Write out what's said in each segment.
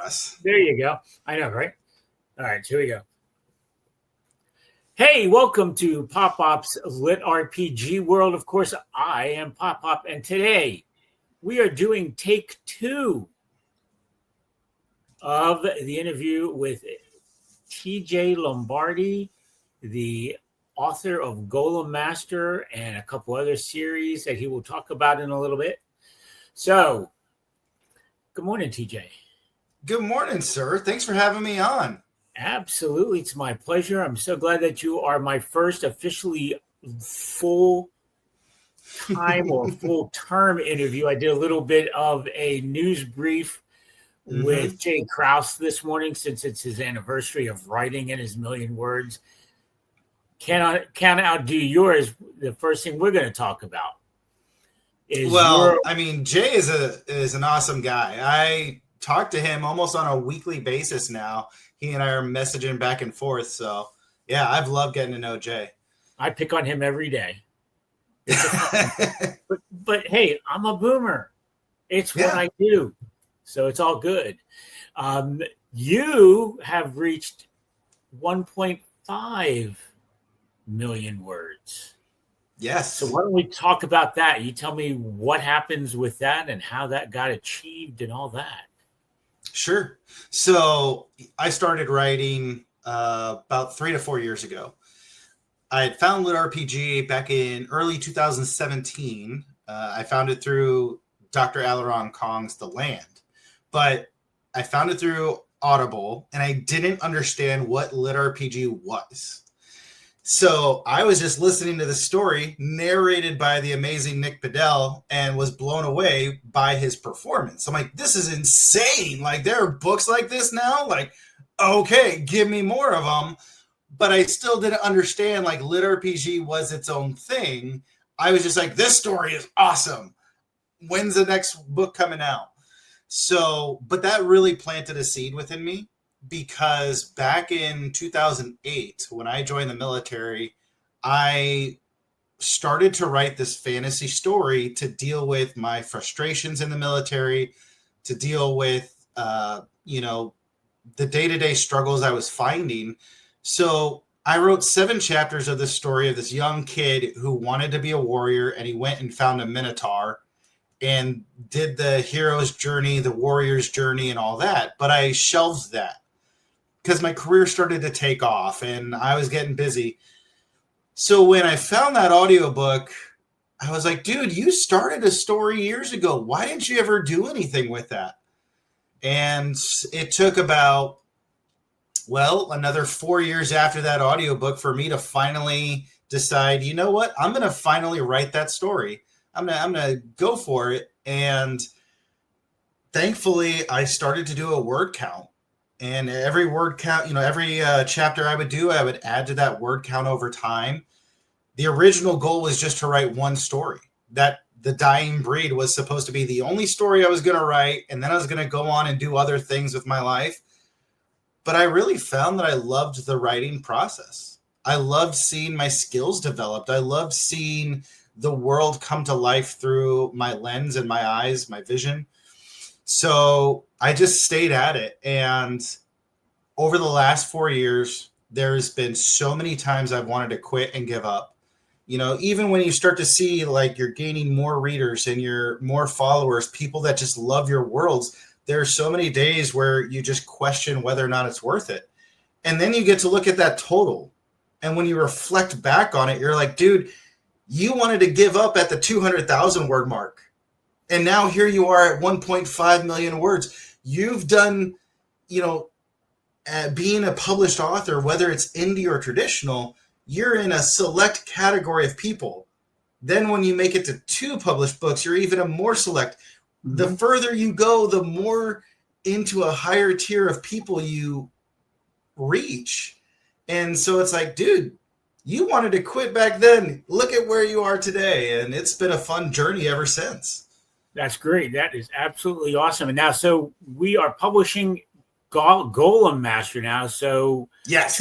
us. There you go. I know, right? All right, here we go. Hey, welcome to Pop-Pop's LitRPG world. Of course, I am Pop-Pop, and today we are doing take 2 of the interview with TJ Lombardi, the author of Golem Master and a couple other series that he will talk about in a little bit. So, good morning, TJ. Good morning, sir. Thanks for having me on. Absolutely. It's my pleasure. I'm so glad that you are my first officially full-time or full-term interview. I did a little bit of a news brief with Jay Krause this morning since it's his anniversary of writing in his million words. Can't outdo yours. The first thing we're going to talk about is Jay is an awesome guy. I talk to him almost on a weekly basis now. He and I are messaging back and forth. So, yeah, I've loved getting to know Jay. I pick on him every day. but hey, I'm a boomer. It's what I do. So it's all good. You have reached 1.5 million words. Yes. So why don't we talk about that? You tell me what happens with that and how that got achieved and all that. Sure. So I started writing about 3 to 4 years ago. I had found LitRPG back in early 2017. I found it through Dr. Alaron Kong's The Land. But I found it through Audible, and I didn't understand what LitRPG was. So I was just listening to the story narrated by the amazing Nick Bedell and was blown away by his performance. I'm like, this is insane. Like, there are books like this now? Like, okay, give me more of them. But I still didn't understand, like, LitRPG was its own thing. I was just like, this story is awesome. When's the next book coming out? So, but that really planted a seed within me. Because back in 2008, when I joined the military, I started to write this fantasy story to deal with my frustrations in the military, to deal with, the day-to-day struggles I was finding. So I wrote 7 chapters of this story of this young kid who wanted to be a warrior, and he went and found a minotaur and did the hero's journey, the warrior's journey, and all that. But I shelved that because my career started to take off and I was getting busy. So when I found that audiobook, I was like, dude, you started a story years ago. Why didn't you ever do anything with that? And it took about, another 4 years after that audiobook for me to finally decide, you know what? I'm going to finally write that story. I'm going to go for it. And thankfully, I started to do a word count. And every word count, every chapter I would do, I would add to that word count over time. The original goal was just to write one story. That The Dying Breed was supposed to be the only story I was going to write, and then I was going to go on and do other things with my life. But I really found that I loved the writing process. I loved seeing my skills developed. I loved seeing the world come to life through my lens and my eyes, my vision. So I just stayed at it. And over the last 4 years, there's been so many times I've wanted to quit and give up. Even when you start to see like you're gaining more readers and you're more followers, people that just love your worlds, there are so many days where you just question whether or not it's worth it. And then you get to look at that total. And when you reflect back on it, you're like, dude, you wanted to give up at the 200,000 word mark. And now here you are at 1.5 million words. You've done, being a published author, whether it's indie or traditional, you're in a select category of people. Then when you make it to 2 published books, you're even a more select. Mm-hmm. The further you go, the more into a higher tier of people you reach. And so it's like, dude, you wanted to quit back then. Look at where you are today. And it's been a fun journey ever since. That's great. That is absolutely awesome. And now, so we are publishing Golem Master now. So yes,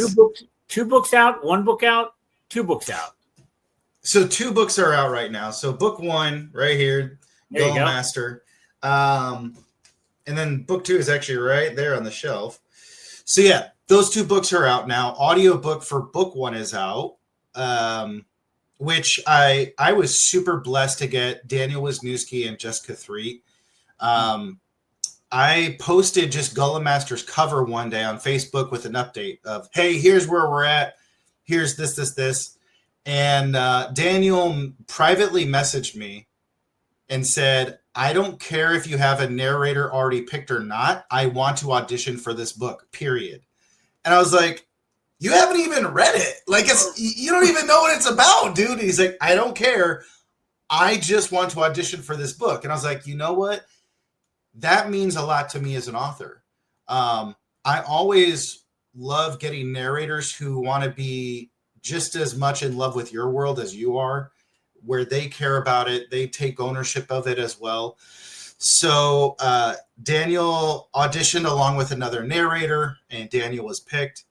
2 books out, 1 book out, 2 books out. So 2 books are out right now. So book 1 right here, Golem Master. And And then book 2 is actually right there on the shelf. So yeah, those 2 books are out now. Audiobook for book 1 is out, which I was super blessed to get Daniel Wisniewski and Jessica Threet. I posted just Golem Master's cover one day on Facebook with an update of, hey, here's where we're at. Here's this. And Daniel privately messaged me and said, I don't care if you have a narrator already picked or not. I want to audition for this book, period. And I was like, you haven't even read it. Like, you don't even know what it's about, dude. And he's like, I don't care. I just want to audition for this book. And I was like, you know what? That means a lot to me as an author. I always love getting narrators who want to be just as much in love with your world as you are, where they care about it. They take ownership of it as well. So Daniel auditioned along with another narrator, and Daniel was picked.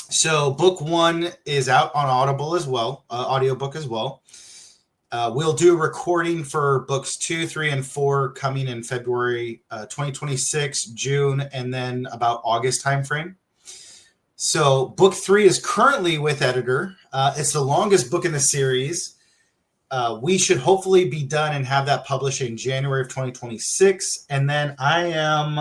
So book 1 is out on Audible as well, audiobook as well. We'll do recording for books 2, 3, and 4 coming in February 2026, June, and then about August timeframe. So book 3 is currently with editor. It's the longest book in the series. We should hopefully be done and have that published in January of 2026. And then I am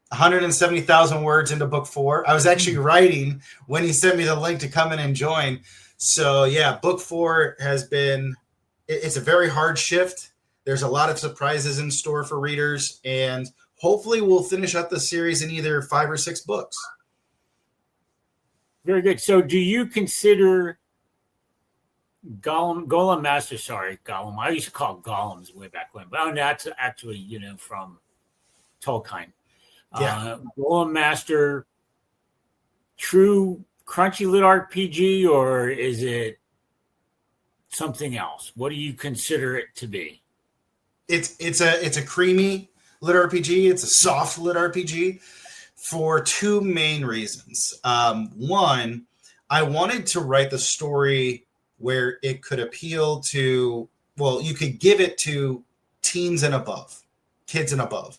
170,000 words into book 4. I was actually writing when he sent me the link to come in and join. So yeah, book 4 has been, it's a very hard shift. There's a lot of surprises in store for readers, and hopefully we'll finish up the series in either 5 or 6 books. Very good. So do you consider Golem Master, Golem. I used to call it Golems way back when, but that's actually, from Tolkien. Yeah. Golem Master, true crunchy lit RPG, or is it something else? What do you consider it to be? It's a creamy lit RPG. It's a soft lit RPG for 2 main reasons. One, I wanted to write the story where it could appeal to, you could give it to teens and above, kids and above.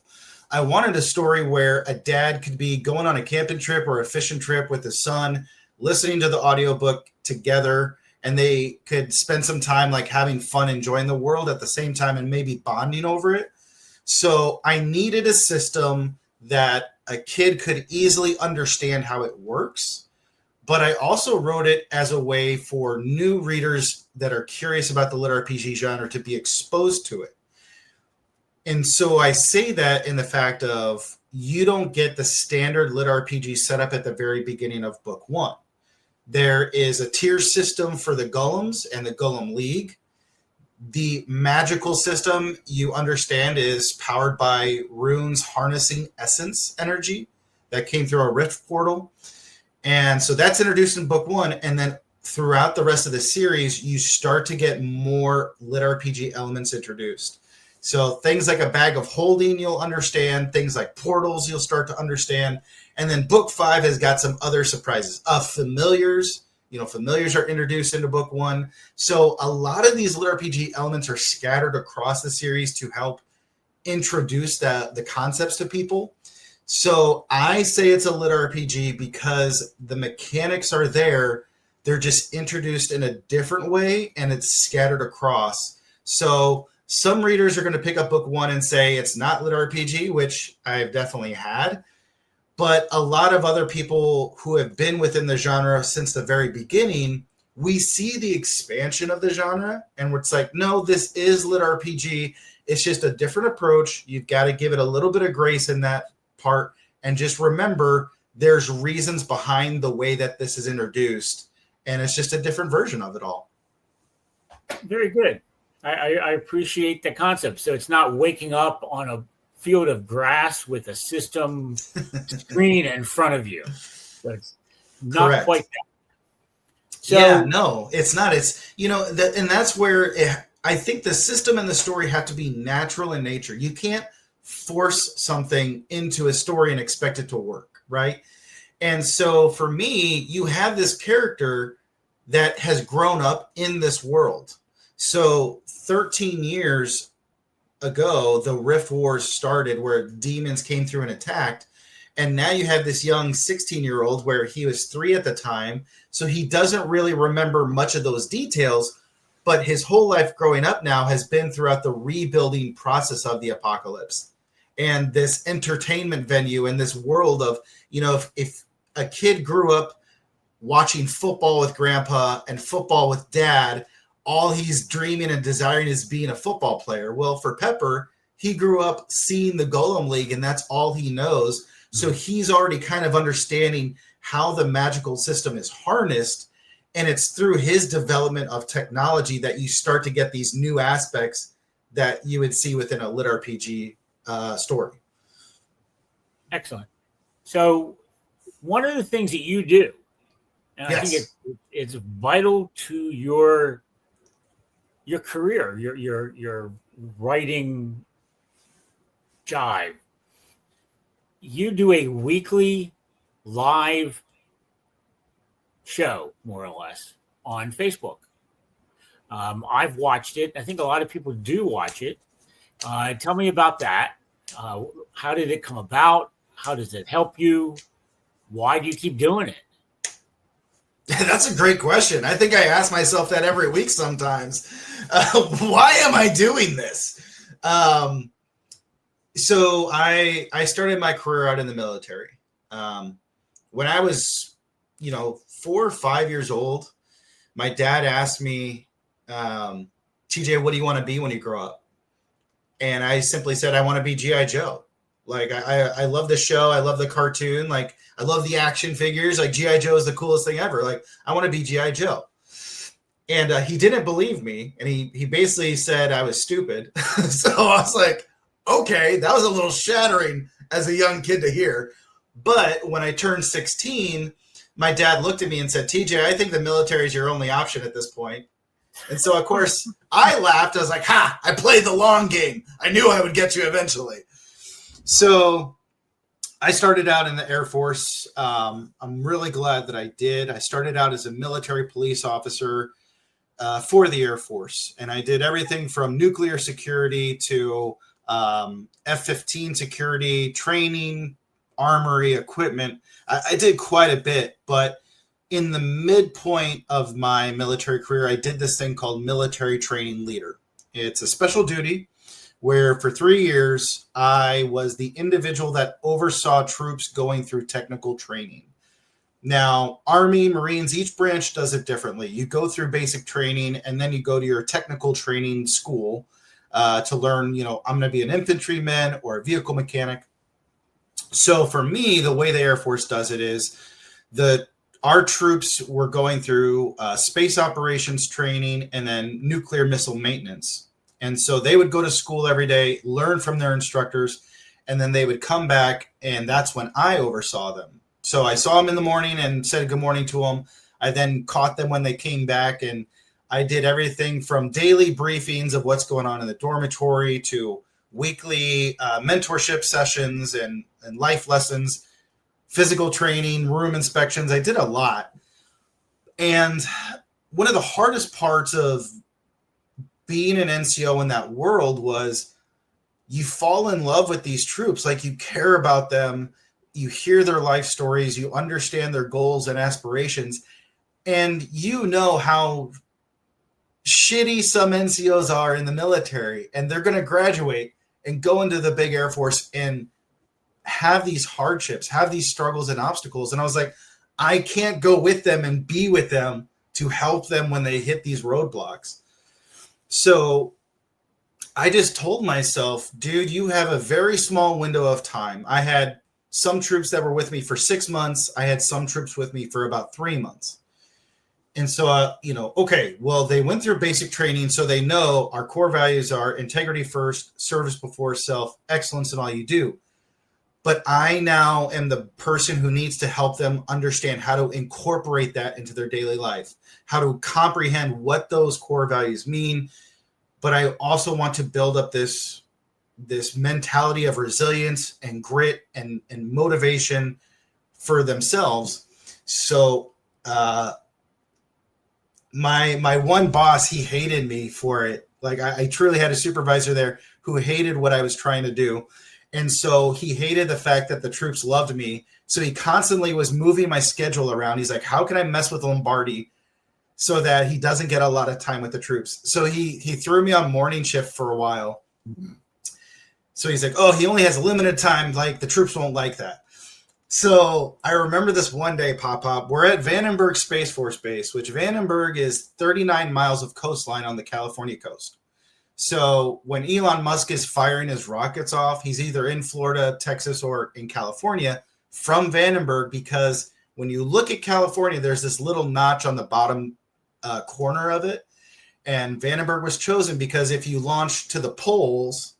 I wanted a story where a dad could be going on a camping trip or a fishing trip with his son, listening to the audiobook together, and they could spend some time like having fun, enjoying the world at the same time, and maybe bonding over it. So I needed a system that a kid could easily understand how it works. But I also wrote it as a way for new readers that are curious about the lit RPG genre to be exposed to it. And so I say that in the fact of, you don't get the standard lit RPG setup at the very beginning of book 1. There is a tier system for the golems and the Golem League. The magical system, you understand, is powered by runes harnessing essence energy that came through a rift portal. And so that's introduced in book 1. And then throughout the rest of the series, you start to get more lit RPG elements introduced. So things like a bag of holding, you'll understand. Things like portals, you'll start to understand. And then book 5 has got some other surprises. Familiars, familiars are introduced into book 1. So a lot of these lit RPG elements are scattered across the series to help introduce the concepts to people. So I say it's a lit RPG because the mechanics are there. They're just introduced in a different way, and it's scattered across. So some readers are going to pick up book 1 and say it's not lit RPG, which I've definitely had. But a lot of other people who have been within the genre since the very beginning, we see the expansion of the genre, and it's like, no, this is lit RPG. It's just a different approach. You've got to give it a little bit of grace in that part, and just remember there's reasons behind the way that this is introduced, and it's just a different version of it all. Very good. I appreciate the concept. So it's not waking up on a field of grass with a system screen in front of you. So it's not Correct. quite that. So, yeah, no, it's not. It's, and that's where I think the system and the story have to be natural in nature. You can't force something into a story and expect it to work, right? And so for me, you have this character that has grown up in this world. So 13 years ago, the Rift Wars started where demons came through and attacked. And now you have this young 16-year-old where he was 3 at the time. So he doesn't really remember much of those details, but his whole life growing up now has been throughout the rebuilding process of the apocalypse. And this entertainment venue and this world of, if a kid grew up watching football with grandpa and football with dad, all he's dreaming and desiring is being a football player. Well, for Pepper, he grew up seeing the Golem League, and that's all he knows. So he's already kind of understanding how the magical system is harnessed. And it's through his development of technology that you start to get these new aspects that you would see within a LitRPG story. Excellent. So one of the things that you do, and I think it's vital to your career, your writing jive. You do a weekly live show, more or less, on Facebook. I've watched it. I think a lot of people do watch it. Tell me about that. How did it come about? How does it help you? Why do you keep doing it? That's a great question. I think I ask myself that every week sometimes. Why am I doing this? So I started my career out in the military. When I was, 4 or 5 years old, my dad asked me, TJ, what do you want to be when you grow up? And I simply said, I want to be G.I. Joe. Like, I love the show. I love the cartoon. Like, I love the action figures. Like, G.I. Joe is the coolest thing ever. Like, I want to be G.I. Joe. And he didn't believe me. And he basically said I was stupid. So I was like, okay, that was a little shattering as a young kid to hear. But when I turned 16, my dad looked at me and said, TJ, I think the military is your only option at this point. And so, of course, I laughed. I was like, ha, I played the long game. I knew I would get you eventually. So I started out in the Air Force. I'm really glad that I did. I started out as a military police officer for the Air Force. And I did everything from nuclear security to F-15 security, training, armory, equipment. I did quite a bit, but in the midpoint of my military career, I did this thing called military training leader. It's a special duty where for 3 years, I was the individual that oversaw troops going through technical training. Now, Army, Marines, each branch does it differently. You go through basic training, and then you go to your technical training school to learn, I'm going to be an infantryman or a vehicle mechanic. So for me, the way the Air Force does it is our troops were going through space operations training and then nuclear missile maintenance. And so they would go to school every day, learn from their instructors, and then they would come back, and that's when I oversaw them. So I saw them in the morning and said good morning to them. I then caught them when they came back, and I did everything from daily briefings of what's going on in the dormitory to weekly mentorship sessions and life lessons, physical training, room inspections. I did a lot. And one of the hardest parts of being an NCO in that world was you fall in love with these troops. Like, you care about them. You hear their life stories. You understand their goals and aspirations. And you know how shitty some NCOs are in the military. And they're going to graduate and go into the big Air Force and have these hardships, have these struggles and obstacles. And I was like, I can't go with them and be with them to help them when they hit these roadblocks. So I just told myself, dude, you have a very small window of time. I had some troops that were with me for 6 months. I had some troops with me for about 3 months. And so, okay, well, they went through basic training, so they know our core values are integrity first, service before self, excellence in all you do. But I now am the person who needs to help them understand how to incorporate that into their daily life, how to comprehend what those core values mean. But I also want to build up this mentality of resilience and grit and motivation for themselves. So my one boss, he hated me for it. Like, I truly had a supervisor there who who hated what I was trying to do. And so he hated the fact that the troops loved me. So he constantly was moving my schedule around. He's like, how can I mess with Lombardi so that he doesn't get a lot of time with the troops? So he threw me on morning shift for a while. So he's like, oh, he only has limited time. Like, the troops won't like that. So I remember this one day, Pop. We're at Vandenberg Space Force Base, which Vandenberg is 39 miles of coastline on the California coast. So when Elon Musk is firing his rockets off, he's either in Florida, Texas, or in California from Vandenberg, because when you look at California, there's this little notch on the bottom corner of it. And Vandenberg was chosen because if you launch to the poles,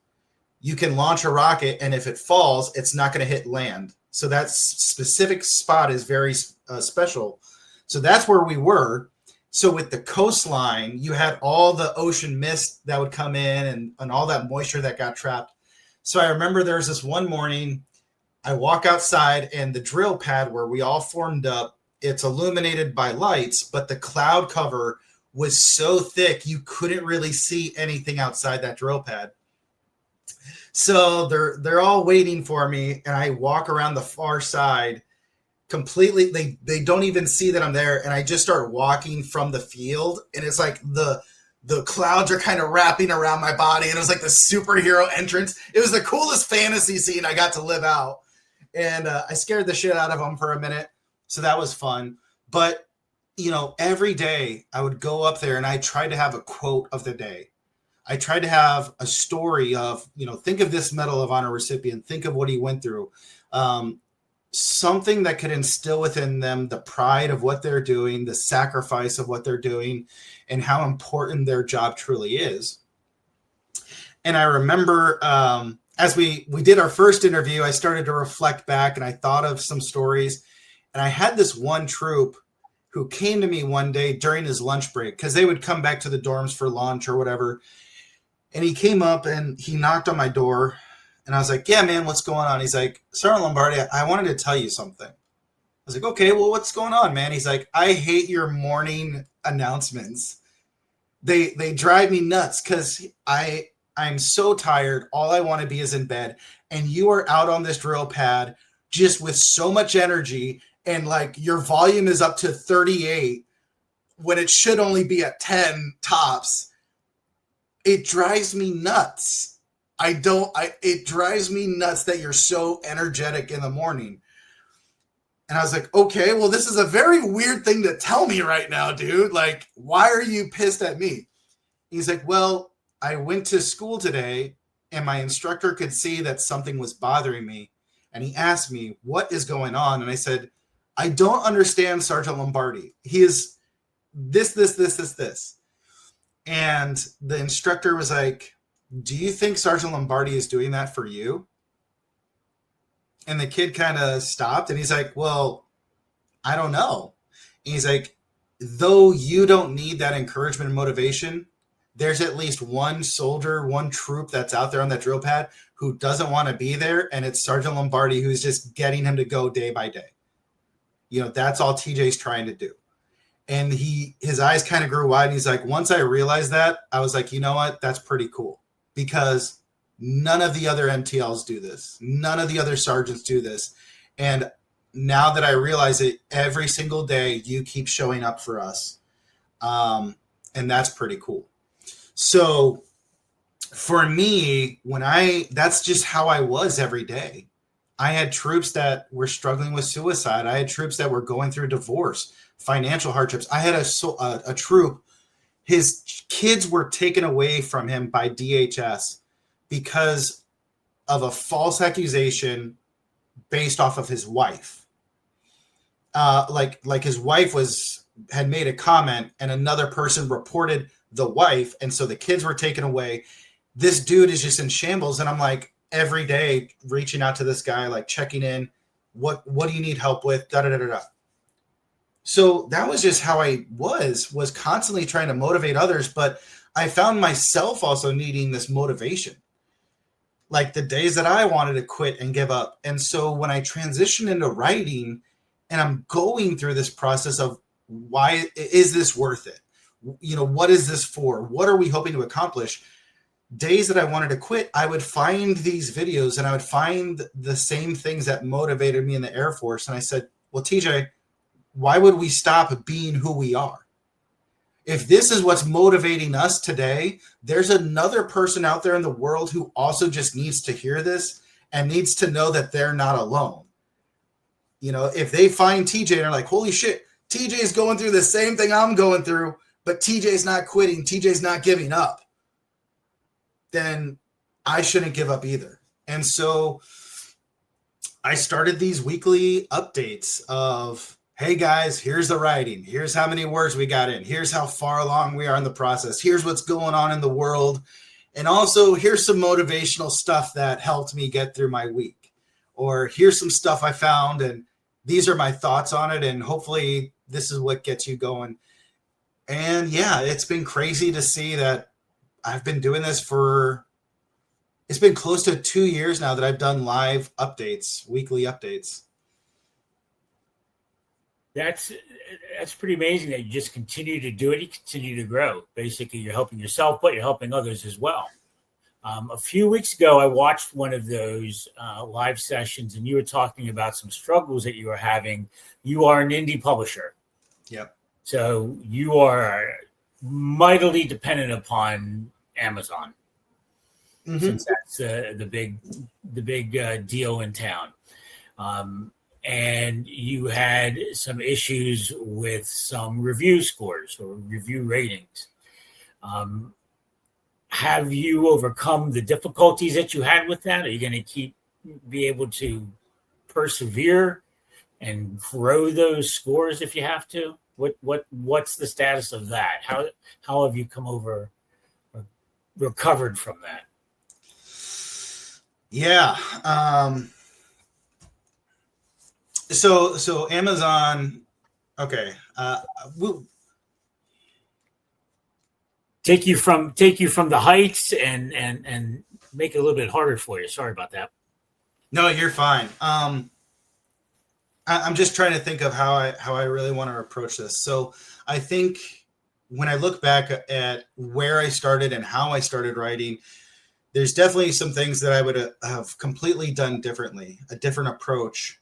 you can launch a rocket, and if it falls, it's not going to hit land. So that specific spot is very special. So that's where we were. So with the coastline, you had all the ocean mist that would come in and all that moisture that got trapped. So I remember there was this one morning, I walk outside, and the drill pad where we all formed up, it's illuminated by lights, but the cloud cover was so thick you couldn't really see anything outside that drill pad. So they're all waiting for me, and I walk around the far side completely. They don't even see that I'm there, and I just start walking from the field, and it's like the clouds are kind of wrapping around my body, and it was like the superhero entrance. It was the coolest fantasy scene I got to live out, and I scared the shit out of them for a minute, so that was fun. But every day I would go up there, and I tried to have a quote of the day. I tried to have a story of, think of this Medal of Honor recipient, think of what he went through. Something that could instill within them the pride of what they're doing, the sacrifice of what they're doing, and how important their job truly is. And I remember as we did our first interview, I started to reflect back, and I thought of some stories. And I had this one troop who came to me one day during his lunch break, because they would come back to the dorms for lunch or whatever. And he came up and he knocked on my door, and I was like, yeah, man, what's going on? He's like, Sergeant Lombardi, I wanted to tell you something. I was like, okay, well, what's going on, man? He's like, I hate your morning announcements. They drive me nuts because I'm so tired. All I want to be is in bed. And you are out on this drill pad just with so much energy, and like your volume is up to 38 when it should only be at 10 tops. It drives me nuts. It drives me nuts that you're so energetic in the morning. And I was like, okay, well, this is a very weird thing to tell me right now, dude. Like, why are you pissed at me? He's like, well, I went to school today, and my instructor could see that something was bothering me. And he asked me, what is going on? And I said, I don't understand Sergeant Lombardi. He is this. And the instructor was like, do you think Sergeant Lombardi is doing that for you? And the kid kind of stopped, and he's like, well, I don't know. And he's like, though you don't need that encouragement and motivation, there's at least one soldier, one troop that's out there on that drill pad who doesn't want to be there, and it's Sergeant Lombardi who's just getting him to go day by day. That's all TJ's trying to do. And his eyes kind of grew wide. And he's like, once I realized that, I was like, you know what? That's pretty cool, because none of the other MTLs do this. None of the other sergeants do this. And now that I realize it, every single day you keep showing up for us. And that's pretty cool. So for me, that's just how I was every day. I had troops that were struggling with suicide. I had troops that were going through divorce, financial hardships. I had a troop, his kids were taken away from him by DHS because of a false accusation based off of his wife. Like his wife had made a comment, and another person reported the wife, and so the kids were taken away. This dude is just in shambles, and I'm like, every day reaching out to this guy, like checking in, what do you need help with, da da da da. So that was just how I was constantly trying to motivate others, but I found myself also needing this motivation, like the days that I wanted to quit and give up. And so when I transitioned into writing, and I'm going through this process of, why is this worth it? What is this for? What are we hoping to accomplish? days that I wanted to quit, I would find these videos and I would find the same things that motivated me in the Air Force. And I said, well, TJ, why would we stop being who we are? If this is what's motivating us today, there's another person out there in the world who also just needs to hear this and needs to know that they're not alone. You know, if they find TJ and are like, holy shit, TJ is going through the same thing I'm going through, but TJ's not quitting, TJ's not giving up, then I shouldn't give up either. And so I started these weekly updates of, hey guys, here's the writing. Here's how many words we got in. Here's how far along we are in the process. Here's what's going on in the world. And also here's some motivational stuff that helped me get through my week. Or here's some stuff I found and these are my thoughts on it. And hopefully this is what gets you going. And yeah, it's been crazy to see that I've been doing this it's been close to 2 years now that I've done live updates, weekly updates. That's pretty amazing that you just continue to do it. You continue to grow. Basically, you're helping yourself, but you're helping others as well. A few weeks ago, I watched one of those live sessions, and you were talking about some struggles that you were having. You are an indie publisher. Yep. So you are mightily dependent upon Amazon, since that's the big deal in town. And you had some issues with some review scores or review ratings. Have you overcome the difficulties that you had with that? Are you going to be able to persevere and grow those scores if you have to? What's the status of that? How have you come over or recovered from that? Yeah. So Amazon, okay. We'll take you from the heights and make it a little bit harder for you. Sorry about that. No, you're fine. I'm just trying to think of how I really want to approach this. So I think when I look back at where I started and how I started writing, there's definitely some things that I would have completely done differently, a different approach.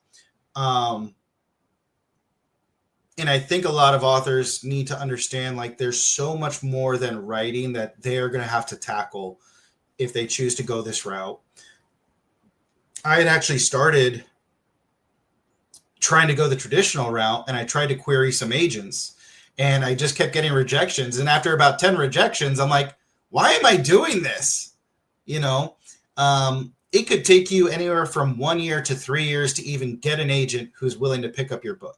And I think a lot of authors need to understand, like, there's so much more than writing that they are going to have to tackle if they choose to go this route. I had actually started trying to go the traditional route, and I tried to query some agents, and I just kept getting rejections. And after about 10 rejections, I'm like, why am I doing this? You know, it could take you anywhere from 1 year to 3 years to even get an agent who's willing to pick up your book.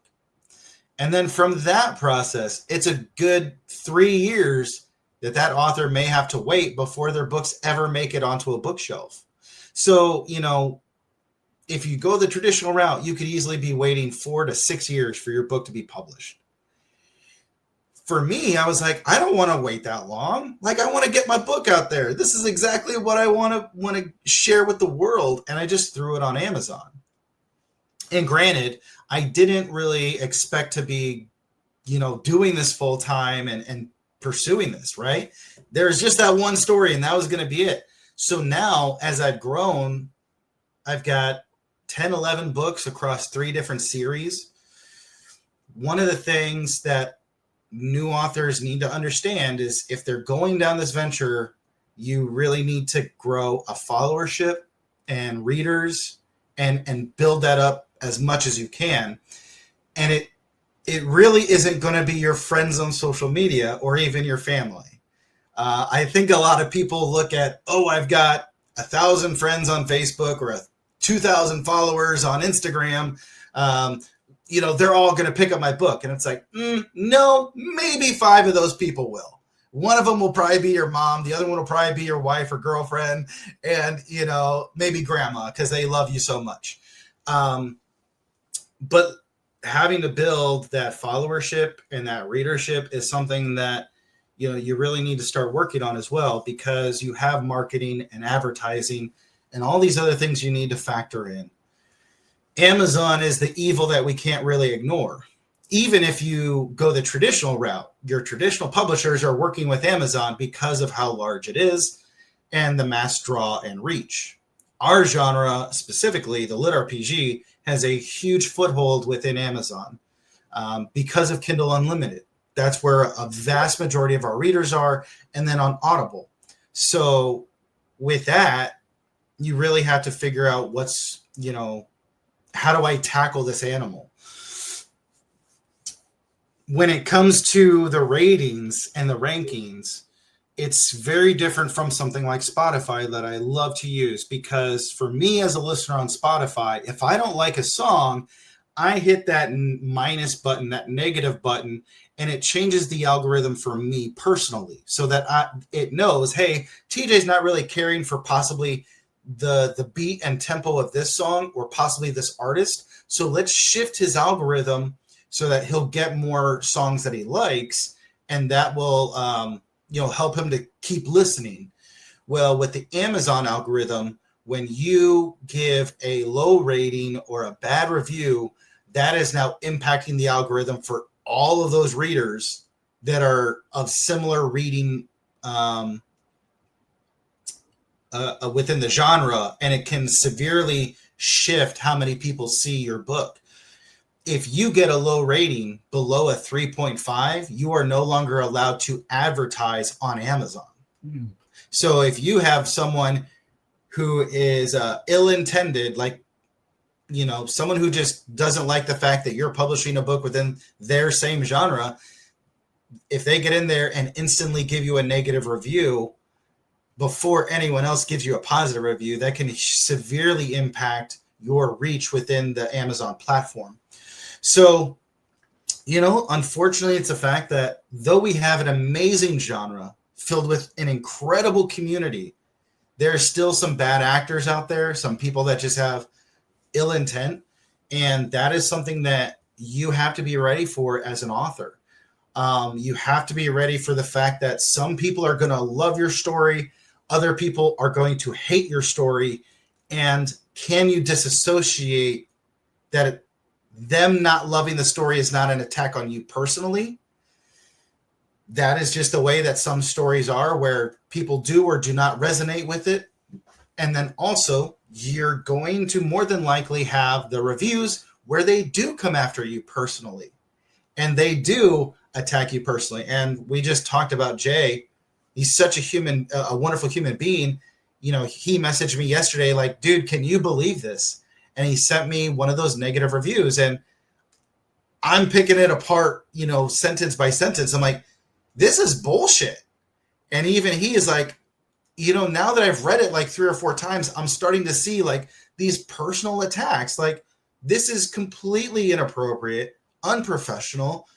And then from that process, it's a good 3 years that author may have to wait before their books ever make it onto a bookshelf. So, you know, if you go the traditional route, you could easily be waiting 4 to 6 years for your book to be published. For me, I was like, I don't want to wait that long. Like, I want to get my book out there. This is exactly what I want to share with the world. And I just threw it on Amazon. And granted, I didn't really expect to be, you know, doing this full time and pursuing this, right? There's just that one story and that was going to be it. So now as I've grown, I've got 10, 11 books across 3 different series. One of the things that new authors need to understand is if they're going down this venture, you really need to grow a followership and readers and build that up as much as you can. And it really isn't going to be your friends on social media or even your family. I think a lot of people look at, I've got 1,000 friends on Facebook or 2,000 followers on Instagram. You know, they're all going to pick up my book. And it's like, no, maybe 5 of those people will. One of them will probably be your mom. The other one will probably be your wife or girlfriend. And, you know, maybe grandma, because they love you so much. But having to build that followership and that readership is something that, you know, you really need to start working on as well, because you have marketing and advertising and all these other things you need to factor in. Amazon is the evil that we can't really ignore. Even if you go the traditional route, your traditional publishers are working with Amazon because of how large it is. and the mass draw and reach. Our genre, specifically the LitRPG, has a huge foothold within Amazon because of Kindle Unlimited. That's where a vast majority of our readers are, and then on Audible. So with that, you really have to figure out what's, how do I tackle this animal? When it comes to the ratings and the rankings, it's very different from something like Spotify that I love to use, because for me as a listener on Spotify, if I don't like a song, I hit that minus button, that negative button, and it changes the algorithm for me personally, so that it knows, hey, TJ's not really caring for possibly the beat and tempo of this song or possibly this artist. So let's shift his algorithm so that he'll get more songs that he likes, and that will help him to keep listening. Well, with the Amazon algorithm, when you give a low rating or a bad review, that is now impacting the algorithm for all of those readers that are of similar reading within the genre, and it can severely shift how many people see your book. If you get a low rating below a 3.5, you are no longer allowed to advertise on Amazon. Mm. So if you have someone who is ill-intended, like, someone who just doesn't like the fact that you're publishing a book within their same genre, if they get in there and instantly give you a negative review before anyone else gives you a positive review, that can severely impact your reach within the Amazon platform. So, unfortunately, it's a fact that though we have an amazing genre filled with an incredible community, there are still some bad actors out there, some people that just have ill intent. And that is something that you have to be ready for as an author. You have to be ready for the fact that some people are going to love your story. Other people are going to hate your story. And can you disassociate that them not loving the story is not an attack on you personally? That is just the way that some stories are, where people do or do not resonate with it. And then also, you're going to more than likely have the reviews where they do come after you personally, and they do attack you personally. And we just talked about Jay. He's such a wonderful human being. He messaged me yesterday like, dude, can you believe this? And he sent me one of those negative reviews, and I'm picking it apart, sentence by sentence. I'm like, this is bullshit. And even he is like, now that I've read it like 3 or 4 times, I'm starting to see like these personal attacks. Like, this is completely inappropriate, unprofessional.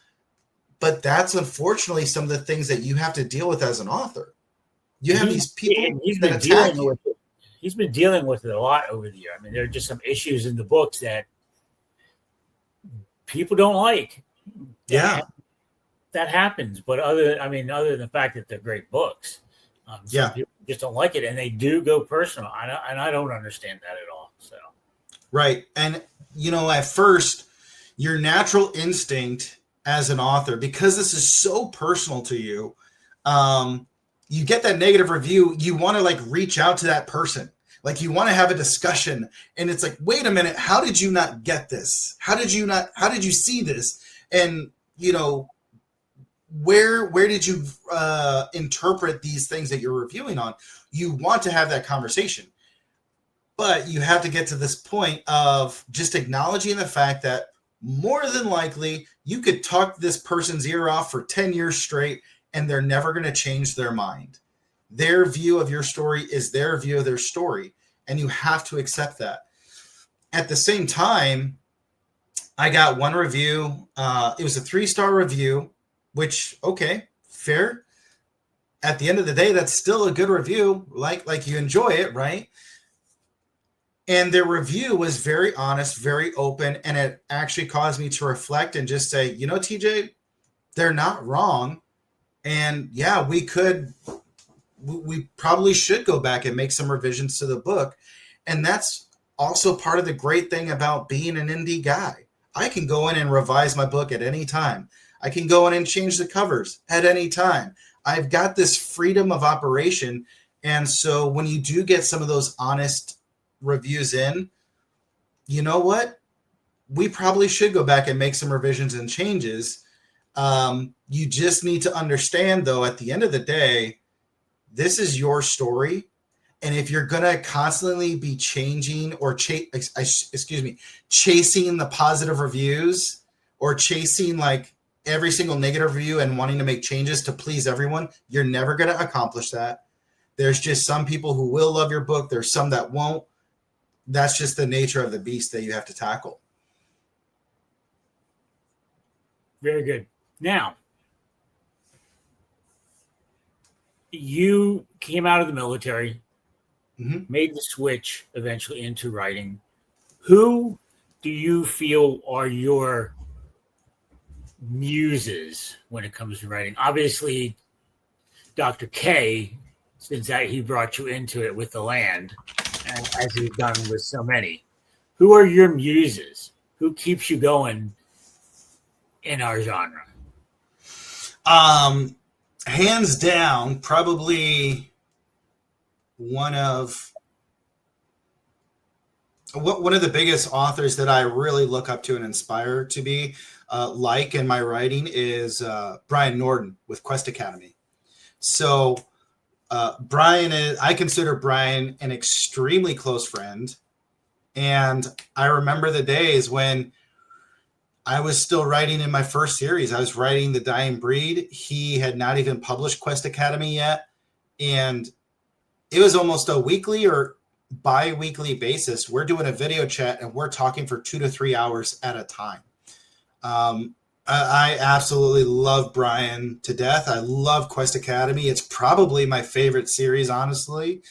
But that's unfortunately some of the things that you have to deal with as an author. You have these people that attack you. He's been dealing with it a lot over the year. I mean, there are just some issues in the books that people don't like. Yeah. That happens. But other than the fact that they're great books, people just don't like it, and they do go personal. And I don't understand that at all. So, right. And, at first, your natural instinct as an author, because this is so personal to you, you get that negative review, you want to like reach out to that person. Like, you want to have a discussion, and it's like, wait a minute, how did you not get this? How did you see this? And, where did you interpret these things that you're reviewing on? You want to have that conversation, but you have to get to this point of just acknowledging the fact that more than likely you could talk this person's ear off for 10 years straight, and they're never going to change their mind. Their view of your story is their view of their story, and you have to accept that. At the same time, I got one review. It was a 3-star review, which, okay, fair. At the end of the day, that's still a good review. Like you enjoy it, right? And their review was very honest, very open, and it actually caused me to reflect and just say, TJ, they're not wrong. And yeah, we probably should go back and make some revisions to the book. And that's also part of the great thing about being an indie guy. I can go in and revise my book at any time. I can go in and change the covers at any time. I've got this freedom of operation, And so when you do get some of those honest reviews in, you know what? We probably should go back and make some revisions and changes. You just need to understand, though, at the end of the day, this is your story. And if you're going to constantly be changing or chasing the positive reviews or chasing like every single negative review and wanting to make changes to please everyone, you're never going to accomplish that. There's just some people who will love your book. There's some that won't. That's just the nature of the beast that you have to tackle. Very good. Now, you came out of the military, made the switch eventually into writing. Who do you feel are your muses when it comes to writing? Obviously, Dr. K, since he brought you into it with the land, as he's done with so many. Who are your muses? Who keeps you going in our genre? Hands down, probably one of the biggest authors that I really look up to and inspire to be like in my writing is Brian Norton with Quest Academy. So I consider Brian an extremely close friend. And I remember the days when I was still writing in my first series. I was writing The Dying Breed. He had not even published Quest Academy yet. And it was almost a weekly or bi-weekly basis. We're doing a video chat and we're talking for 2 to 3 hours at a time. I absolutely love Brian to death. I love Quest Academy. It's probably my favorite series, honestly.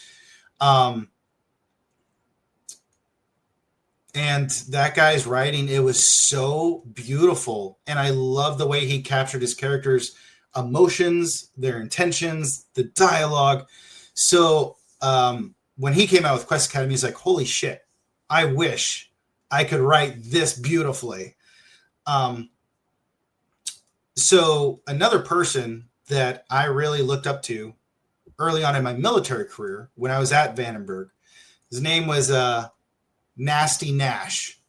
And that guy's writing, it was so beautiful. And I love the way he captured his characters' emotions, their intentions, the dialogue. So when he came out with Quest Academy, he's like, holy shit, I wish I could write this beautifully. So another person that I really looked up to early on in my military career when I was at Vandenberg, his name was Nasty Nash.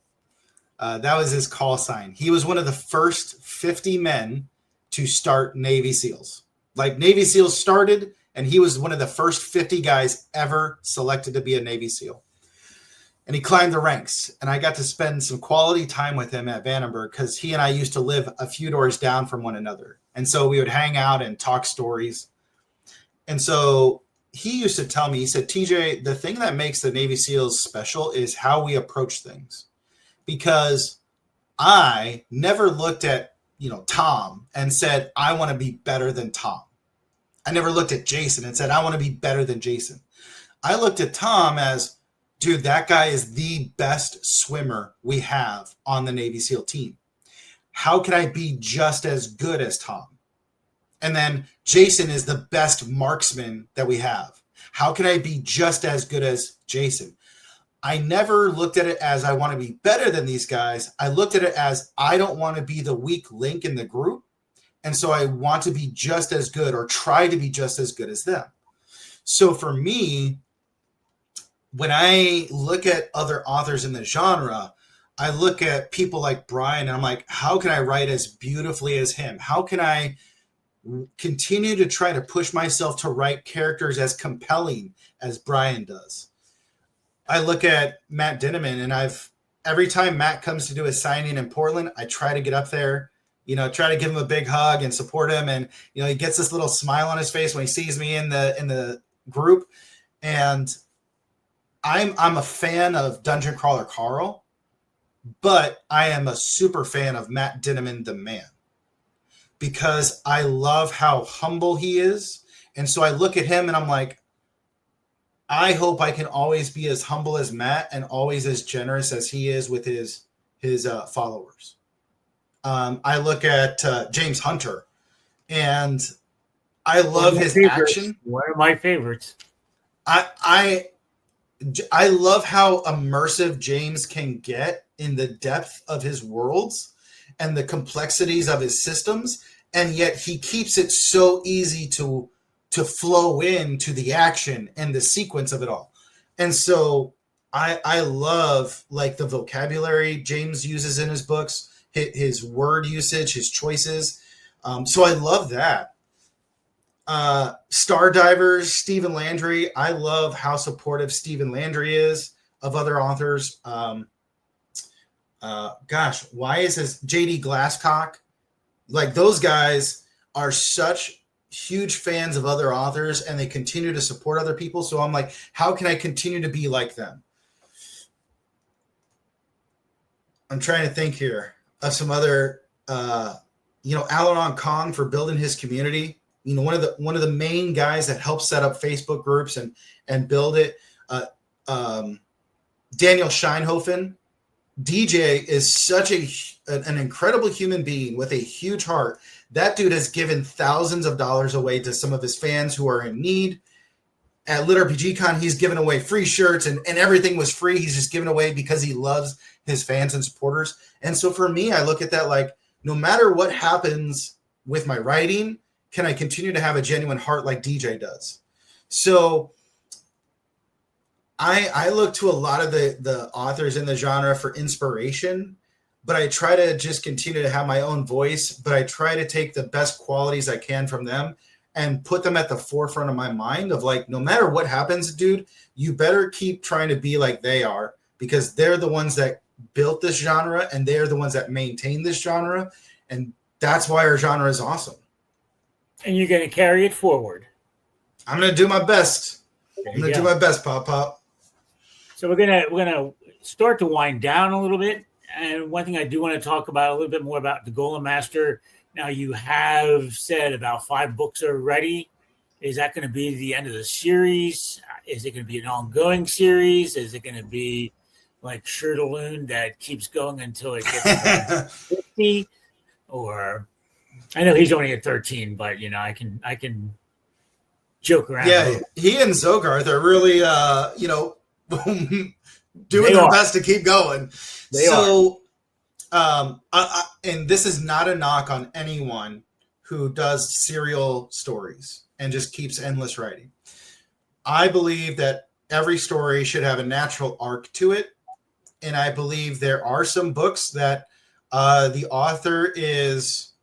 That was his call sign. He was one of the first 50 men to start Navy SEALs. Like Navy SEALs started, and he was one of the first 50 guys ever selected to be a Navy SEAL. And he climbed the ranks. And I got to spend some quality time with him at Vandenberg because he and I used to live a few doors down from one another. And so we would hang out and talk stories. And so he used to tell me, he said, TJ, the thing that makes the Navy SEALs special is how we approach things. Because I never looked at, Tom and said, I want to be better than Tom. I never looked at Jason and said, I want to be better than Jason. I looked at Tom as, dude, that guy is the best swimmer we have on the Navy SEAL team. How can I be just as good as Tom? And then Jason is the best marksman that we have. How can I be just as good as Jason? I never looked at it as I want to be better than these guys. I looked at it as I don't want to be the weak link in the group. And so I want to be just as good or try to be just as good as them. So for me, when I look at other authors in the genre, I look at people like Brian and I'm like, how can I write as beautifully as him? How can I continue to try to push myself to write characters as compelling as Brian does? I look at Matt Dinneman and every time Matt comes to do a signing in Portland, I try to get up there, try to give him a big hug and support him. And, he gets this little smile on his face when he sees me in the group. And I'm a fan of Dungeon Crawler Carl, but I am a super fan of Matt Dinneman, the man, because I love how humble he is. And so I look at him and I'm like, I hope I can always be as humble as Matt and always as generous as he is with his followers. I look at James Hunter and I love his action. One of my favorites. I love how immersive James can get in the depth of his worlds and the complexities of his systems. And yet he keeps it so easy to to flow into the action and the sequence of it all. And so I love like the vocabulary James uses in his books, his word usage, his choices. So I love that. Star Divers, Stephen Landry. I love how supportive Stephen Landry is of other authors. Why is this JD Glasscock? Like those guys are such huge fans of other authors and they continue to support other people. So I'm like, how can I continue to be like them? I'm trying to think here of some other, Alan Kong for building his community. You know, one of the main guys that helps set up Facebook groups and build it. Daniel Scheinhofen. DJ is such an incredible human being with a huge heart. That dude has given thousands of dollars away to some of his fans who are in need. At LitRPG Con, he's given away free shirts and everything was free. He's just given away because he loves his fans and supporters. And so for me, I look at that like, no matter what happens with my writing, can I continue to have a genuine heart like DJ does? So I look to a lot of the authors in the genre for inspiration, but I try to just continue to have my own voice, but I try to take the best qualities I can from them and put them at the forefront of my mind of like, no matter what happens, dude, you better keep trying to be like they are because they're the ones that built this genre and they're the ones that maintain this genre. And that's why our genre is awesome. And you're going to carry it forward. I'm going to do my best. I'm going to do my best, Pop. So we're gonna start to wind down a little bit, and one thing I do want to talk about a little bit more about the Golem Master. Now you have said about 5 books are ready. Is that going to be the end of the series? Is it going to be an ongoing series? Is it going to be like Shirtaloon that keeps going until it gets to 50? Or I know he's only at 13, but you know I can joke around. Yeah, he and Zogarth are really doing their best to keep going. And this is not a knock on anyone who does serial stories and just keeps endless writing. I believe that every story should have a natural arc to it. And I believe there are some books that the author is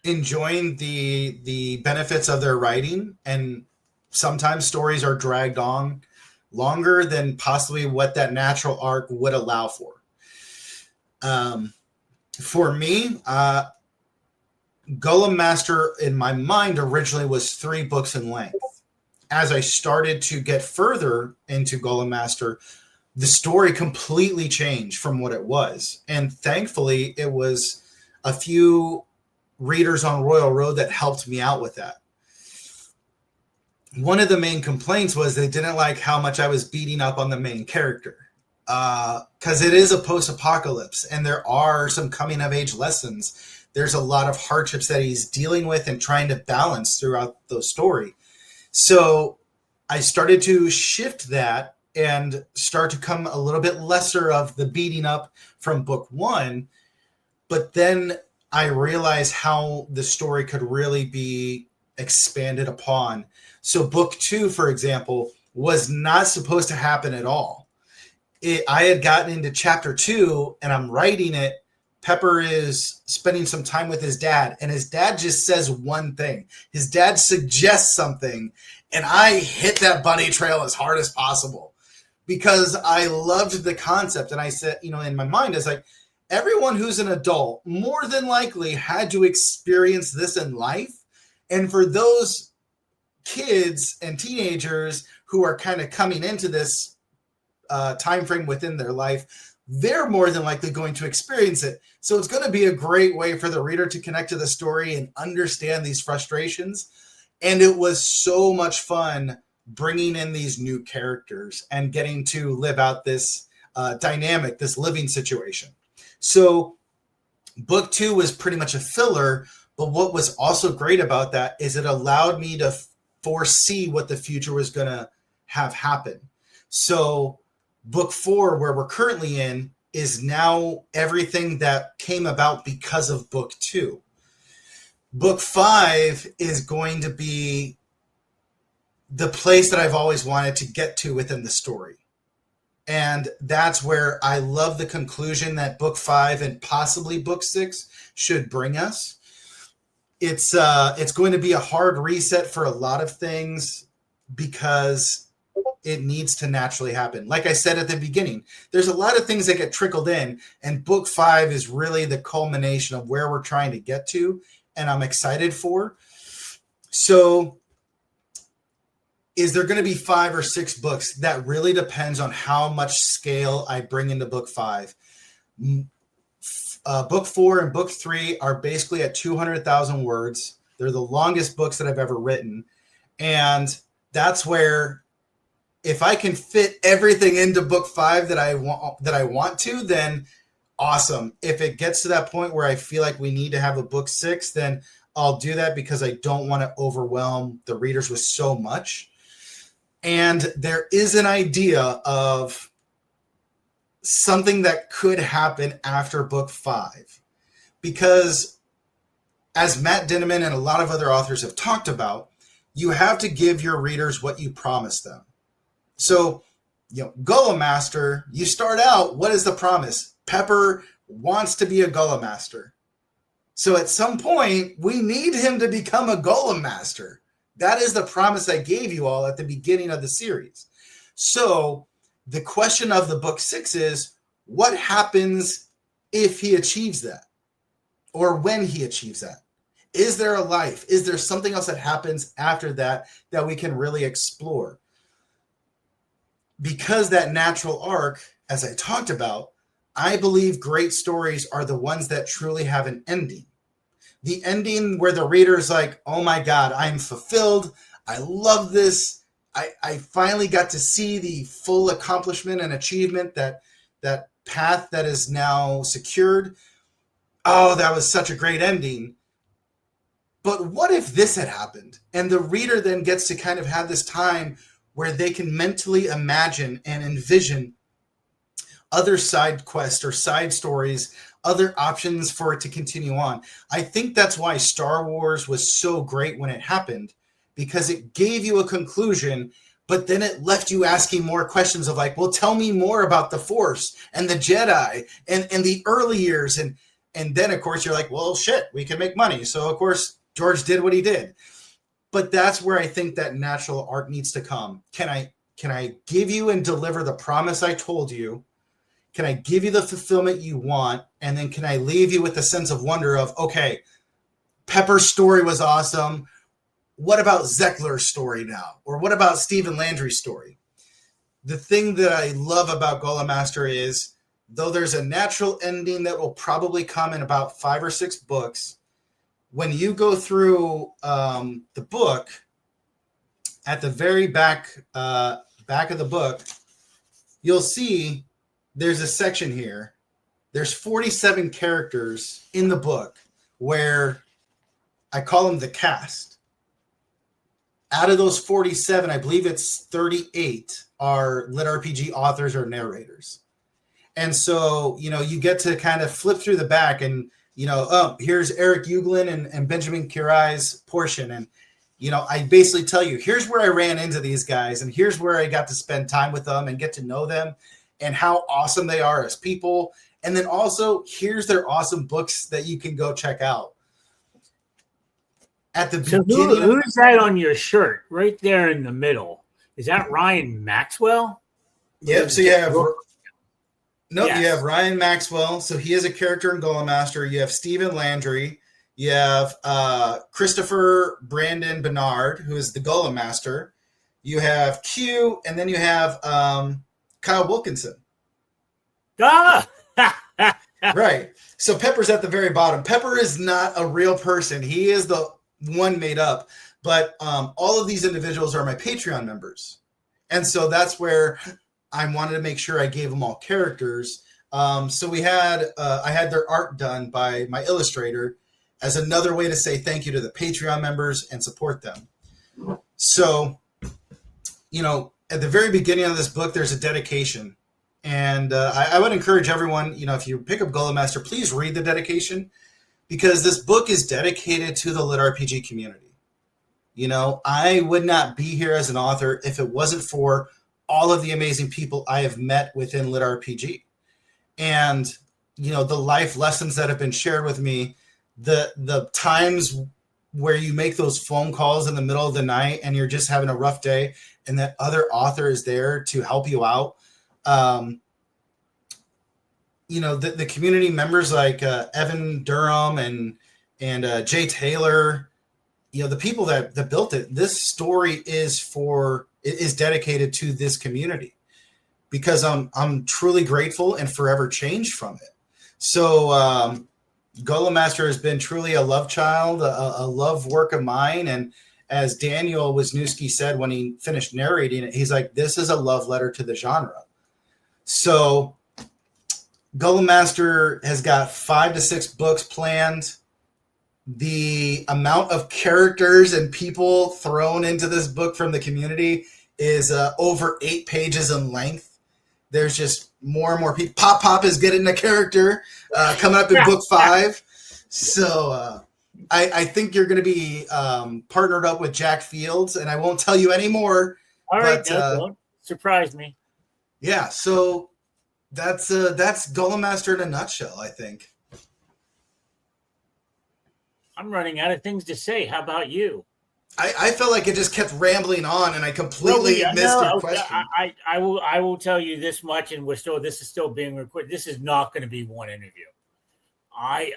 enjoying the benefits of their writing. And sometimes stories are dragged on longer than possibly what that natural arc would allow for. For me, Golem Master in my mind originally was 3 books in length. As I started to get further into Golem Master, the story completely changed from what it was. And thankfully, it was a few readers on Royal Road that helped me out with that. One of the main complaints was they didn't like how much I was beating up on the main character because it is a post-apocalypse and there are some coming-of-age lessons. There's a lot of hardships that he's dealing with and trying to balance throughout the story. So I started to shift that and start to come a little bit lesser of the beating up from book 1. But then I realized how the story could really be expanded upon. So book 2, for example, was not supposed to happen at all. I had gotten into chapter 2 and I'm writing it. Pepper is spending some time with his dad and his dad just says one thing. His dad suggests something and I hit that bunny trail as hard as possible because I loved the concept. And I said, in my mind, it's like everyone who's an adult more than likely had to experience this in life. And for those kids and teenagers who are kind of coming into this time frame within their life, they're more than likely going to experience it. So it's going to be a great way for the reader to connect to the story and understand these frustrations. And it was so much fun bringing in these new characters and getting to live out this dynamic, this living situation. So book 2 was pretty much a filler, but what was also great about that is it allowed me to foresee what the future was going to have happen. So book 4, where we're currently in, is now everything that came about because of book 2. book 5 is going to be the place that I've always wanted to get to within the story. And that's where I love the conclusion that book 5 and possibly book 6 should bring us. It's going to be a hard reset for a lot of things because it needs to naturally happen. Like I said at the beginning, there's a lot of things that get trickled in, and book 5 is really the culmination of where we're trying to get to, and I'm excited for. So is there going to be 5 or 6 books? That really depends on how much scale I bring into book 5. Book 4 and book 3 are basically at 200,000 words. They're the longest books that I've ever written. And that's where, if I can fit everything into book 5 that I want to, then awesome. If it gets to that point where I feel like we need to have a book 6, then I'll do that, because I don't want to overwhelm the readers with so much. And there is an idea of something that could happen after book 5, because as Matt Dinniman and a lot of other authors have talked about, you have to give your readers what you promise them. So, Golem Master, you start out, what is the promise? Pepper wants to be a Golem Master. So at some point, we need him to become a Golem Master. That is the promise I gave you all at the beginning of the series. So the question of the book 6 is, what happens if he achieves that? Or when he achieves that? Is there a life? Is there something else that happens after that that we can really explore? Because that natural arc, as I talked about, I believe great stories are the ones that truly have an ending. The ending where the reader is like, oh my God, I'm fulfilled. I love this. I finally got to see the full accomplishment and achievement, that path that is now secured. Oh, that was such a great ending. But what if this had happened? And the reader then gets to kind of have this time where they can mentally imagine and envision other side quests or side stories, other options for it to continue on. I think that's why Star Wars was so great when it happened, because it gave you a conclusion, but then it left you asking more questions of like, well, tell me more about the Force and the Jedi and the early years. And then, of course, you're like, well, shit, we can make money. So, of course, George did what he did. But that's where I think that natural arc needs to come. Can I give you and deliver the promise I told you? Can I give you the fulfillment you want? And then can I leave you with a sense of wonder of, okay, Pepper's story was awesome. What about Zeckler's story now? Or what about Stephen Landry's story? The thing that I love about Golem Master is, though there's a natural ending that will probably come in about 5 or 6 books, when you go through the book, at the very back of the book, you'll see there's a section here. There's 47 characters in the book where I call them the cast. Out of those 47, I believe it's 38 are LitRPG authors or narrators. And so, you get to kind of flip through the back and, here's Eric Uglin and Benjamin Kirai's portion. And, I basically tell you, here's where I ran into these guys, and here's where I got to spend time with them and get to know them and how awesome they are as people. And then also, here's their awesome books that you can go check out. At the beginning, who's that on your shirt right there in the middle? Is that Ryan Maxwell? Yep. So you have You have Ryan Maxwell. So he is a character in Golem Master. You have Stephen Landry. You have Christopher Brandon Bernard, who is the Golem Master. You have Q, and then you have Kyle Wilkinson. Right. So Pepper's at the very bottom. Pepper is not a real person. He is the one made up. But all of these individuals are my Patreon members. And so that's where I wanted to make sure I gave them all characters. So I had their art done by my illustrator as another way to say thank you to the Patreon members and support them. So, at the very beginning of this book, there's a dedication. And I would encourage everyone, if you pick up Golem Master, please read the dedication, because this book is dedicated to the LitRPG community. You know, I would not be here as an author if it wasn't for all of the amazing people I have met within LitRPG. And, you know, the life lessons that have been shared with me, the times where you make those phone calls in the middle of the night and you're just having a rough day and that other author is there to help you out. You know, the community members like Evan Durham and Jay Taylor, you know, the people that built it, this story is dedicated to this community because I'm truly grateful and forever changed from it. So Golem Master has been truly a love child, a love work of mine. And as Daniel Wisniewski said when he finished narrating it, he's like, this is a love letter to the genre. So Golem Master has got 5 to 6 books planned. The amount of characters and people thrown into this book from the community is over 8 pages in length. There's just more and more people. Pop is getting a character coming up in book 5. So I think you're going to be partnered up with Jack Fields, and I won't tell you any more. All right, don't surprise me. Yeah, so that's Golem Master in a nutshell, I think. I'm running out of things to say. How about you? I felt like it just kept rambling on, and I completely missed your question. I will tell you this much, and this is still being recorded. This is not going to be one interview. I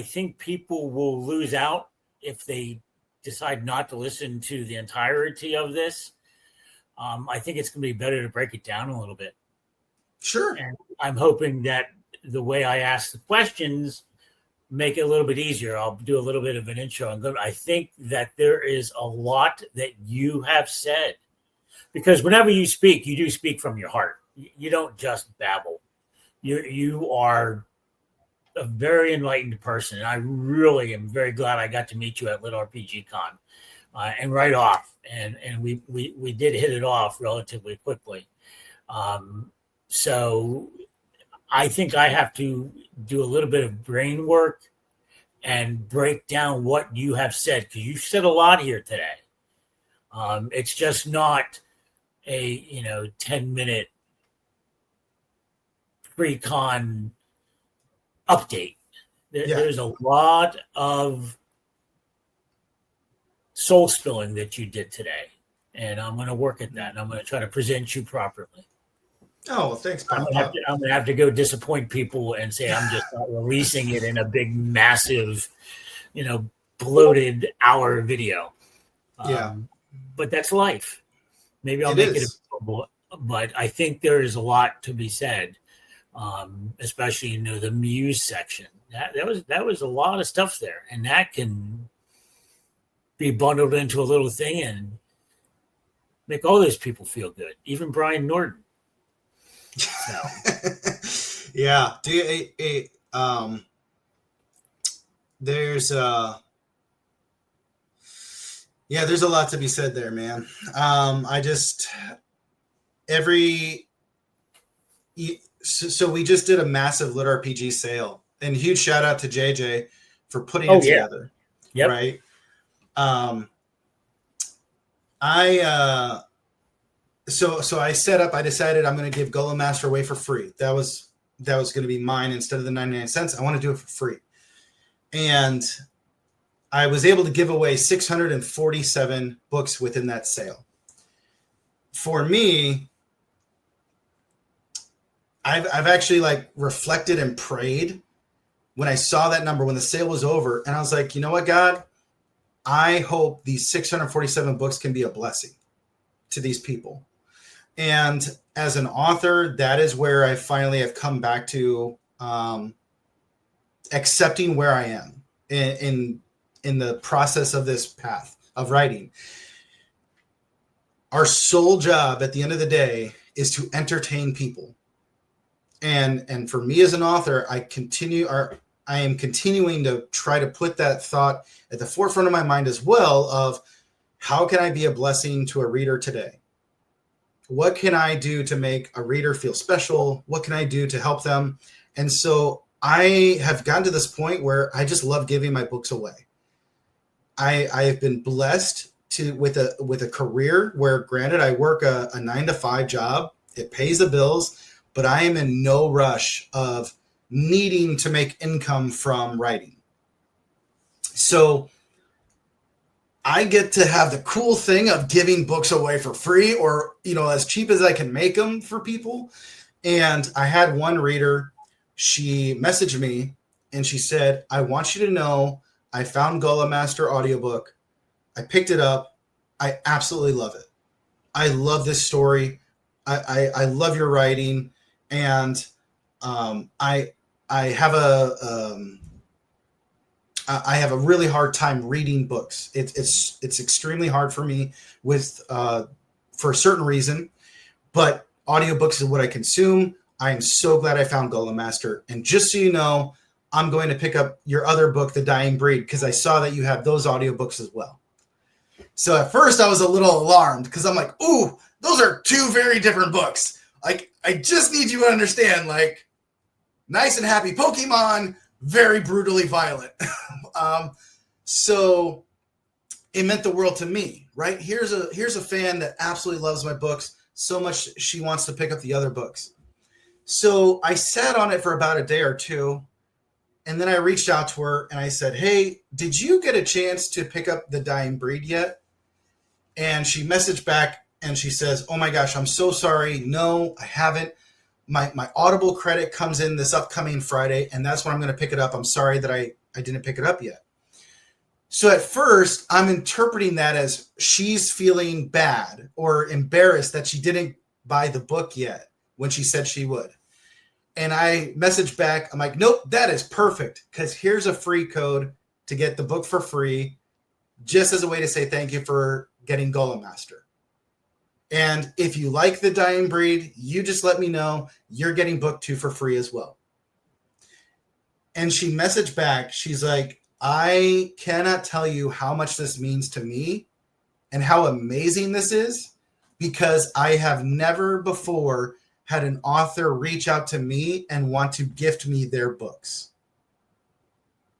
think people will lose out if they decide not to listen to the entirety of this. I think it's going to be better to break it down a little bit. Sure. And I'm hoping that the way I ask the questions make it a little bit easier. I'll do a little bit of an intro. I think that there is a lot that you have said, because whenever you speak, you do speak from your heart. You don't just babble. You are a very enlightened person, and I really am very glad I got to meet you at LitRPG Con and right off, and we did hit it off relatively quickly. So I think I have to do a little bit of brain work and break down what you have said, because you've said a lot here today. It's just not a 10-minute pre-con update. There's a lot of soul spilling that you did today, and I'm going to work at that, and I'm going to try to present you properly. Oh, well, thanks, Pop. I'm going to have to go disappoint people and say I'm just not releasing it in a big, massive, bloated hour video. But that's life. Maybe I'll make it available, but I think there is a lot to be said, especially the Muse section. That was a lot of stuff there, and that can be bundled into a little thing and make all those people feel good, even Brian Norton. So. Yeah. There's there's a lot to be said there, man. So we just did a massive LitRPG sale, and huge shout out to JJ for putting it together. Yep. Right. So I decided I'm going to give Golem Master away for free. That was going to be mine instead of the 99 cents. I want to do it for free. And I was able to give away 647 books within that sale. For me, I've actually reflected and prayed when I saw that number, when the sale was over, and I was like, you know what, God, I hope these 647 books can be a blessing to these people. And as an author, that is where I finally have come back to accepting where I am in the process of this path of writing. Our sole job at the end of the day is to entertain people. And for me as an author, I am continuing to try to put that thought at the forefront of my mind as well of how can I be a blessing to a reader today? What can I do to make a reader feel special? What can I do to help them? And so I have gotten to this point where I just love giving my books away. I have been blessed with a career where, granted, I work a 9-to-5 job. It pays the bills, but I am in no rush of needing to make income from writing. So I get to have the cool thing of giving books away for free, or, as cheap as I can make them for people. And I had one reader, she messaged me and she said, I want you to know I found Golem Master audiobook. I picked it up. I absolutely love it. I love this story. I love your writing. And I have I have a really hard time reading books. It's extremely hard for me for a certain reason, but audiobooks is what I consume. I am so glad I found Golem Master. And just so you know, I'm going to pick up your other book, The Dying Breed, because I saw that you have those audiobooks as well. So at first I was a little alarmed because I'm like, ooh, those are two very different books. Like, I just need you to understand, like, nice and happy Pokemon, very brutally violent. So it meant the world to me, right? Here's a fan that absolutely loves my books so much she wants to pick up the other books. So I sat on it for about a day or two, and then I reached out to her and I said, hey, did you get a chance to pick up The Dying Breed yet? And she messaged back and she says, oh my gosh, I'm so sorry. No, I haven't. My Audible credit comes in this upcoming Friday, and that's when I'm going to pick it up. I'm sorry that I didn't pick it up yet. So at first, I'm interpreting that as she's feeling bad or embarrassed that she didn't buy the book yet when she said she would. And I messaged back, I'm like, nope, that is perfect, because here's a free code to get the book for free, just as a way to say thank you for getting Golem Master. And if you like The Dying Breed, you just let me know. You're getting book 2 for free as well. And she messaged back. She's like, I cannot tell you how much this means to me and how amazing this is, because I have never before had an author reach out to me and want to gift me their books.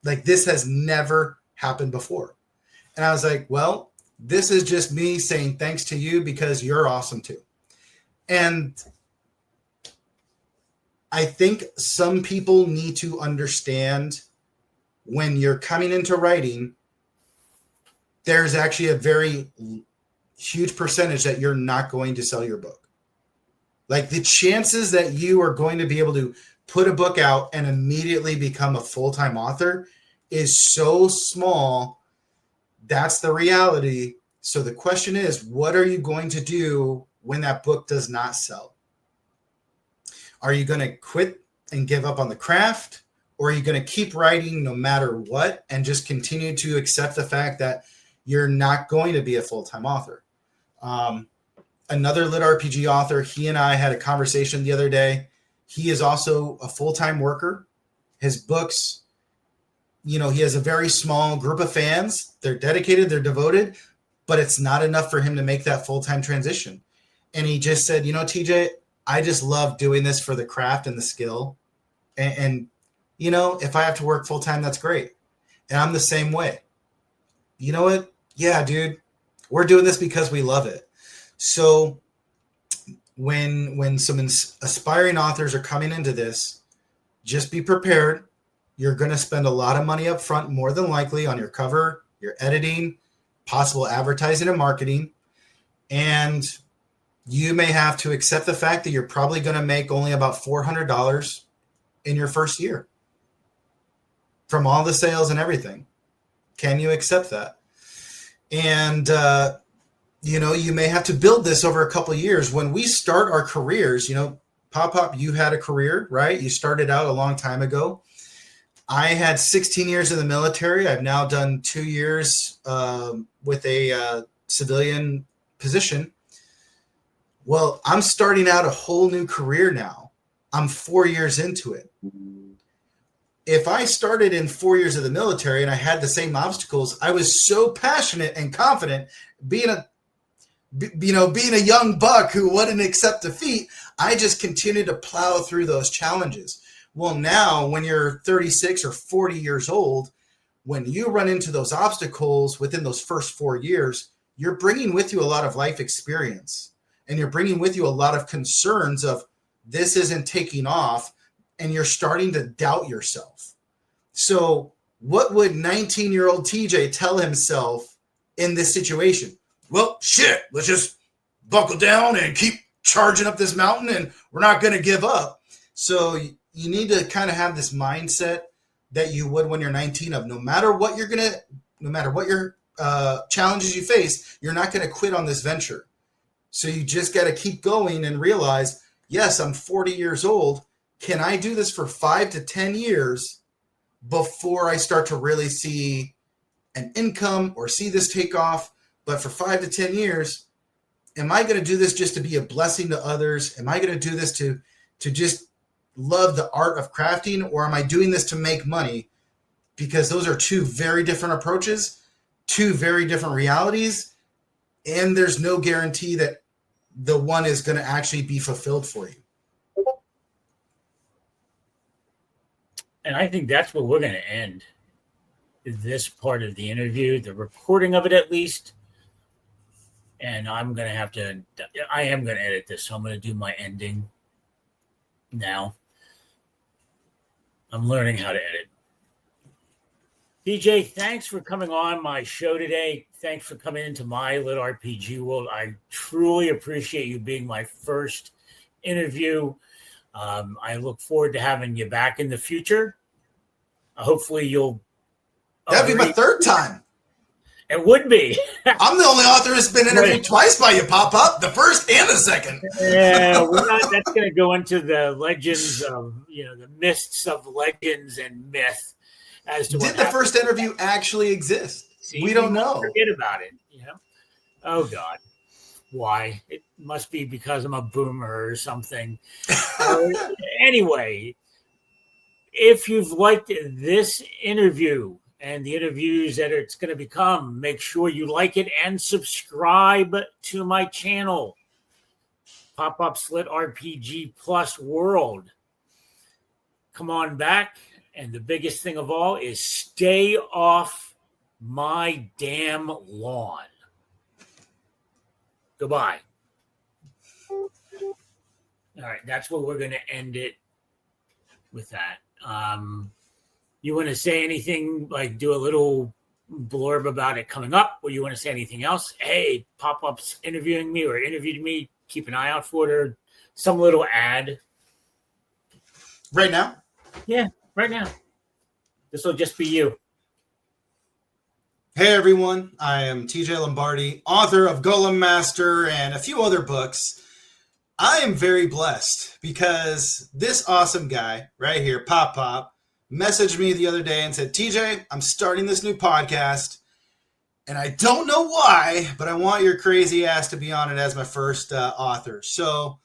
Like, this has never happened before. And I was like, well, this is just me saying thanks to you because you're awesome too. And I think some people need to understand, when you're coming into writing, there's actually a very huge percentage that you're not going to sell your book. Like, the chances that you are going to be able to put a book out and immediately become a full-time author is so small. That's the reality. So the question is, what are you going to do when that book does not sell? Are you going to quit and give up on the craft? Or are you going to keep writing no matter what and just continue to accept the fact that you're not going to be a full-time author? Another LitRPG author, he and I had a conversation the other day. He is also a full-time worker. His books, he has a very small group of fans. They're dedicated, they're devoted, but it's not enough for him to make that full-time transition. And he just said, TJ, I just love doing this for the craft and the skill. And if I have to work full-time, that's great. And I'm the same way. You know what? Yeah, dude, we're doing this because we love it. So when some aspiring authors are coming into this, just be prepared. You're going to spend a lot of money up front, more than likely, on your cover, your editing, possible advertising and marketing. And you may have to accept the fact that you're probably going to make only about $400 in your first year from all the sales and everything. Can you accept that? And, you may have to build this over a couple of years. When we start our careers, Pop, you had a career, right? You started out a long time ago. I had 16 years in the military. I've now done 2 years with a civilian position. Well, I'm starting out a whole new career now. I'm 4 years into it. If I started in 4 years of the military and I had the same obstacles, I was so passionate and confident, being a young buck who wouldn't accept defeat, I just continued to plow through those challenges. Well, now when you're 36 or 40 years old, when you run into those obstacles within those first 4 years, you're bringing with you a lot of life experience, and you're bringing with you a lot of concerns of this isn't taking off, and you're starting to doubt yourself. So what would 19-year-old TJ tell himself in this situation? Well, shit, let's just buckle down and keep charging up this mountain, and we're not going to give up. So you need to kind of have this mindset that you would when you're 19 of no matter what your challenges you face, you're not going to quit on this venture. So you just got to keep going and realize, yes, I'm 40 years old. Can I do this for 5 to 10 years before I start to really see an income or see this take off? But for 5 to 10 years, am I going to do this just to be a blessing to others? Am I going to do this to just love the art of crafting, or am I doing this to make money? Because those are two very different approaches, two very different realities, and there's no guarantee that the one is going to actually be fulfilled for you. And I think that's where we're going to end this part of the interview, the recording of it at least. And I am going to edit this, so I'm going to do my ending now. I'm learning how to edit. TJ, thanks for coming on my show today. Thanks for coming into my LitRPG world. I truly appreciate you being my first interview. I look forward to having you back in the future. Hopefully you'll... That'd be my third time. It would be. I'm the only author that's been interviewed twice by you, Pop-Up, the first and the second. Yeah, that's going to go into the legends of, the mists of legends and myth as to Did the first interview actually exist? See, we don't know. Forget about it, Oh, God. Why? It must be because I'm a boomer or something. Anyway, if you've liked this interview, and the interviews that it's going to become, make sure you like it and subscribe to my channel, Pop-Up's LitRPG Plus World. Come on back, and the biggest thing of all is stay off my damn lawn. Goodbye. All right, that's where we're going to end it with that. You want to say anything, like do a little blurb about it coming up, or you want to say anything else? Hey, Pop-Up's interviewing me or interviewed me. Keep an eye out for it, or some little ad. Right now? Yeah, right now. This will just be you. Hey, everyone. I am TJ Lombardi, author of Golem Master and a few other books. I am very blessed because this awesome guy right here, Pop, messaged me the other day and said, TJ, I'm starting this new podcast, and I don't know why, but I want your crazy ass to be on it as my first author. So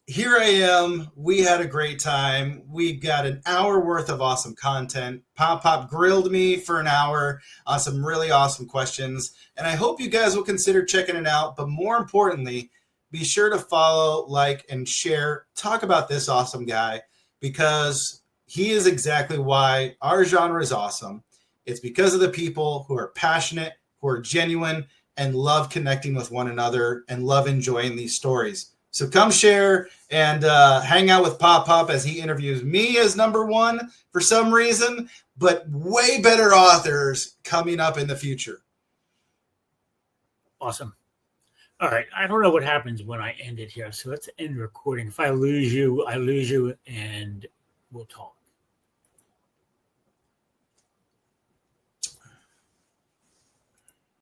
here I am. We had a great time. We got an hour worth of awesome content. Pop grilled me for an hour on some really awesome questions, and I hope you guys will consider checking it out. But more importantly, be sure to follow, like, and share. Talk about this awesome guy, because he is exactly why our genre is awesome. It's because of the people who are passionate, who are genuine, and love connecting with one another and love enjoying these stories. So come share and hang out with Pop as he interviews me as number one for some reason, but way better authors coming up in the future. Awesome. All right. I don't know what happens when I end it here. So let's end recording. If I lose you, and we'll talk.